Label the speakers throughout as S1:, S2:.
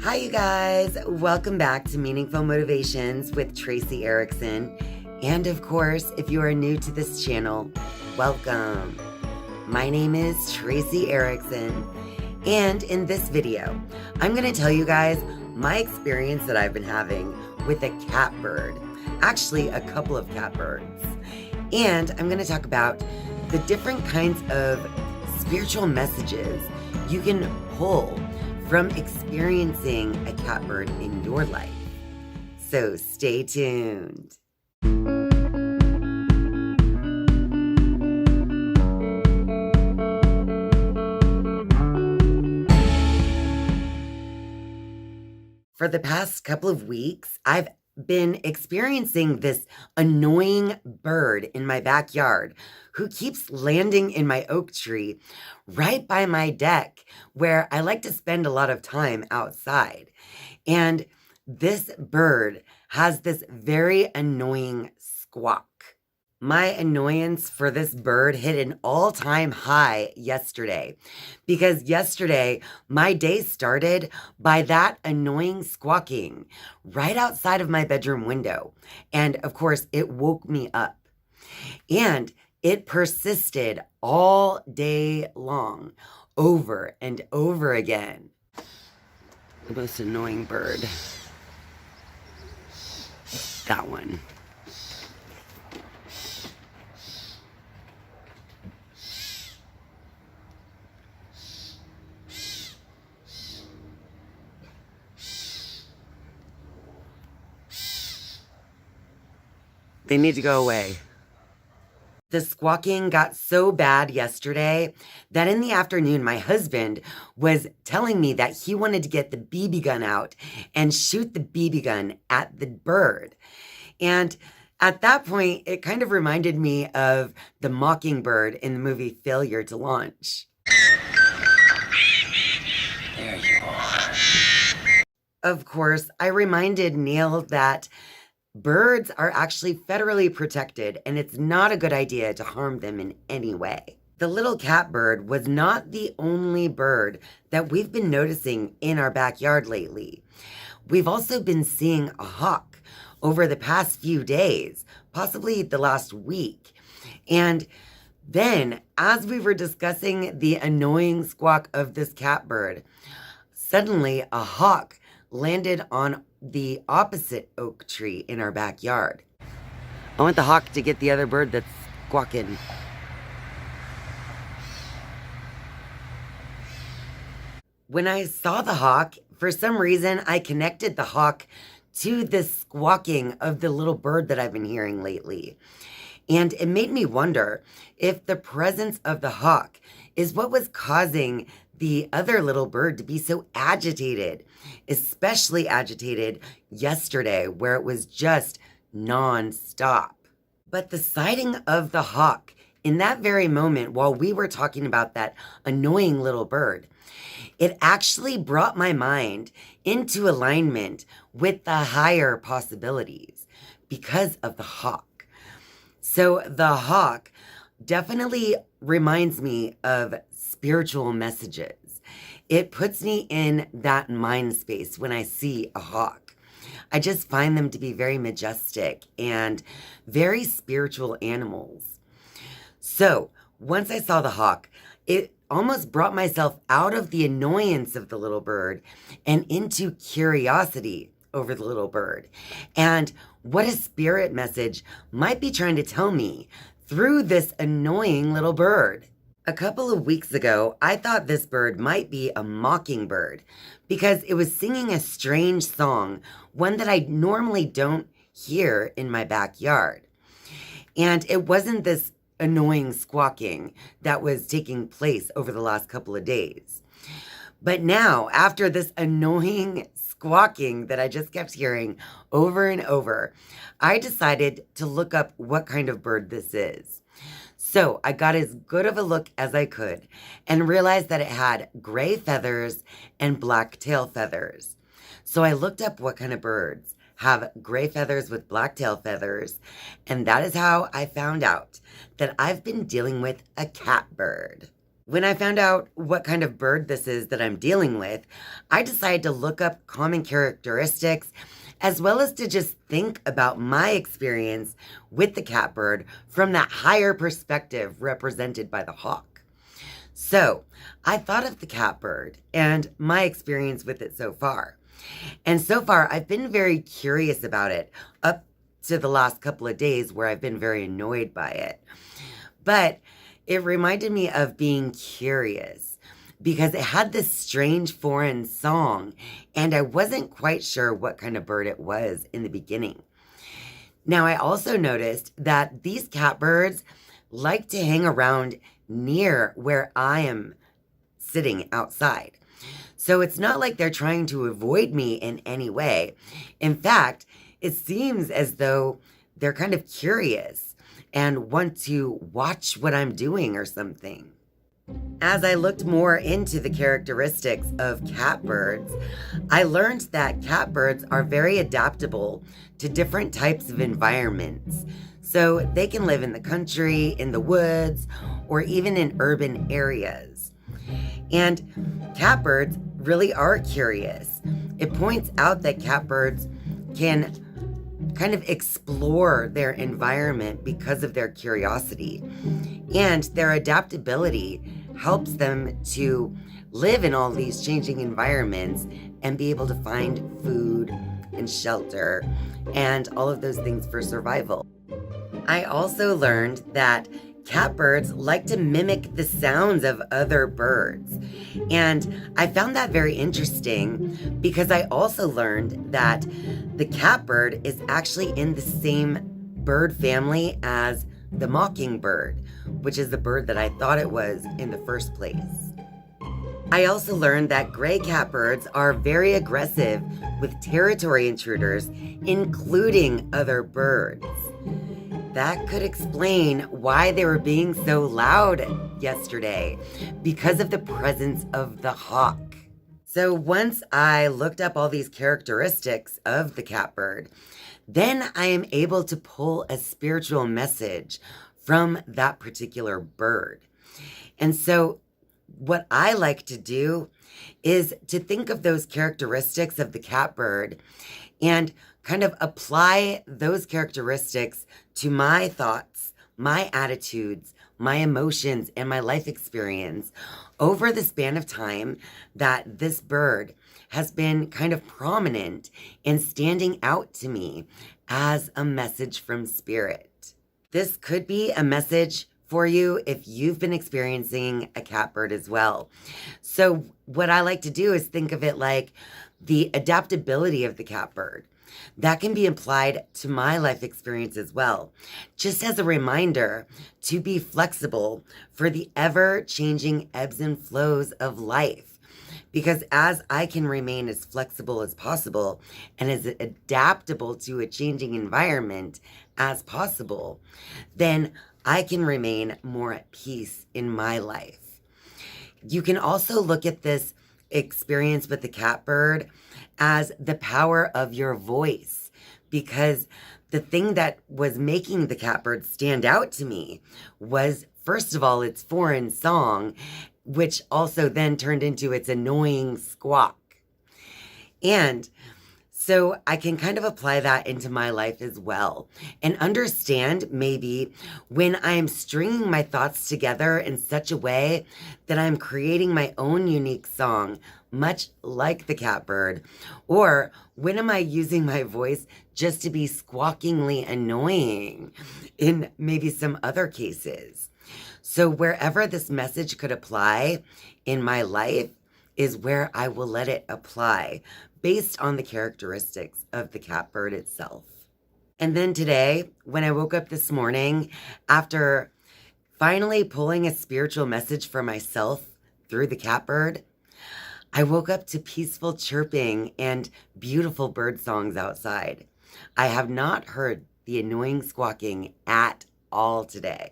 S1: Hi, you guys. Welcome back to Meaningful Motivations with Tracey Erickson. And of course, if you are new to this channel, welcome. My name is Tracey Erickson. And in this video, I'm going to tell you guys my experience that I've been having with a catbird. Actually, a couple of catbirds. And I'm going to talk about the different kinds of spiritual messages you can pull from experiencing a catbird in your life. So stay tuned. For the past couple of weeks, I've been experiencing this annoying bird in my backyard who keeps landing in my oak tree right by my deck where I like to spend a lot of time outside. And this bird has this very annoying squawk. My annoyance for this bird hit an all-time high yesterday because yesterday my day started by that annoying squawking right outside of my bedroom window. And of course, it woke me up. And it persisted all day long, over and over again. The most annoying bird. That one. They need to go away. The squawking got so bad yesterday that in the afternoon, my husband was telling me that he wanted to get the BB gun out and shoot the BB gun at the bird. And at that point, it kind of reminded me of the mockingbird in the movie Failure to Launch. There you are. Of course, I reminded Neil that birds are actually federally protected, and it's not a good idea to harm them in any way. The little catbird was not the only bird that we've been noticing in our backyard lately. We've also been seeing a hawk over the past few days, possibly the last week. And then, as we were discussing the annoying squawk of this catbird, suddenly a hawk landed on the opposite oak tree in our backyard. I want the hawk to get the other bird that's squawking. When I saw the hawk, for some reason, I connected the hawk to the squawking of the little bird that I've been hearing lately. And it made me wonder if the presence of the hawk is what was causing the other little bird to be so agitated, especially agitated yesterday where it was just non-stop. But the sighting of the hawk in that very moment while we were talking about that annoying little bird, it actually brought my mind into alignment with the higher possibilities because of the hawk. So the hawk definitely reminds me of spiritual messages. It puts me in that mind space when I see a hawk. I just find them to be very majestic and very spiritual animals. So once I saw the hawk, it almost brought myself out of the annoyance of the little bird and into curiosity over the little bird and what a spirit message might be trying to tell me through this annoying little bird. A couple of weeks ago, I thought this bird might be a mockingbird because it was singing a strange song, one that I normally don't hear in my backyard. And it wasn't this annoying squawking that was taking place over the last couple of days. But now, after this annoying squawking that I just kept hearing over and over, I decided to look up what kind of bird this is. So I got as good of a look as I could and realized that it had gray feathers and black tail feathers. So I looked up what kind of birds have gray feathers with black tail feathers, and that is how I found out that I've been dealing with a catbird. When I found out what kind of bird this is that I'm dealing with, I decided to look up common characteristics as well as to just think about my experience with the catbird from that higher perspective represented by the hawk. So I thought of the catbird and my experience with it so far. And so far, I've been very curious about it up to the last couple of days where I've been very annoyed by it. But it reminded me of being curious because it had this strange foreign song and I wasn't quite sure what kind of bird it was in the beginning. Now, I also noticed that these catbirds like to hang around near where I am sitting outside. So it's not like they're trying to avoid me in any way. In fact, it seems as though they're kind of curious and want to watch what I'm doing or something. As I looked more into the characteristics of catbirds, I learned that catbirds are very adaptable to different types of environments. So they can live in the country, in the woods, or even in urban areas. And catbirds really are curious. It points out that catbirds can kind of explore their environment because of their curiosity. And their adaptability helps them to live in all these changing environments and be able to find food and shelter and all of those things for survival. I also learned that catbirds like to mimic the sounds of other birds. And I found that very interesting because I also learned that the catbird is actually in the same bird family as the mockingbird, which is the bird that I thought it was in the first place. I also learned that gray catbirds are very aggressive with territory intruders, including other birds. That could explain why they were being so loud yesterday, because of the presence of the hawk. So once I looked up all these characteristics of the catbird, then I am able to pull a spiritual message from that particular bird. And so what I like to do is to think of those characteristics of the catbird and kind of apply those characteristics to my thoughts, my attitudes, my emotions, and my life experience over the span of time that this bird has been kind of prominent and standing out to me as a message from spirit. This could be a message for you if you've been experiencing a catbird as well. So what I like to do is think of it like the adaptability of the catbird. That can be applied to my life experience as well, just as a reminder to be flexible for the ever-changing ebbs and flows of life. Because as I can remain as flexible as possible and as adaptable to a changing environment as possible, then I can remain more at peace in my life. You can also look at this experience with the catbird as the power of your voice, because the thing that was making the catbird stand out to me was, first of all, its foreign song, which also then turned into its annoying squawk. And so I can kind of apply that into my life as well and understand maybe when I'm stringing my thoughts together in such a way that I'm creating my own unique song, much like the catbird, or when am I using my voice just to be squawkingly annoying in maybe some other cases. So wherever this message could apply in my life is where I will let it apply based on the characteristics of the catbird itself. And then today, when I woke up this morning, after finally pulling a spiritual message for myself through the catbird, I woke up to peaceful chirping and beautiful bird songs outside. I have not heard the annoying squawking at all today.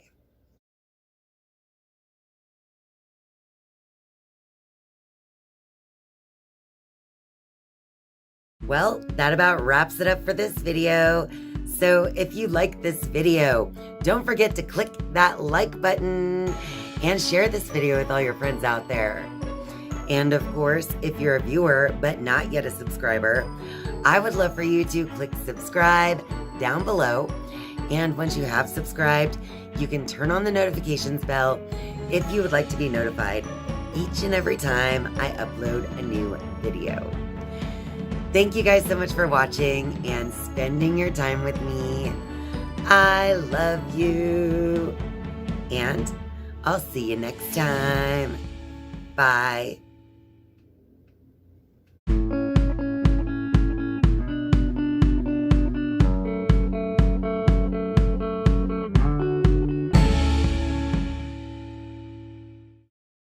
S1: Well, that about wraps it up for this video. So if you like this video, don't forget to click that like button and share this video with all your friends out there. And of course, if you're a viewer but not yet a subscriber, I would love for you to click subscribe down below. And once you have subscribed, you can turn on the notifications bell if you would like to be notified each and every time I upload a new video. Thank you guys so much for watching and spending your time with me. I love you. And I'll see you next time. Bye.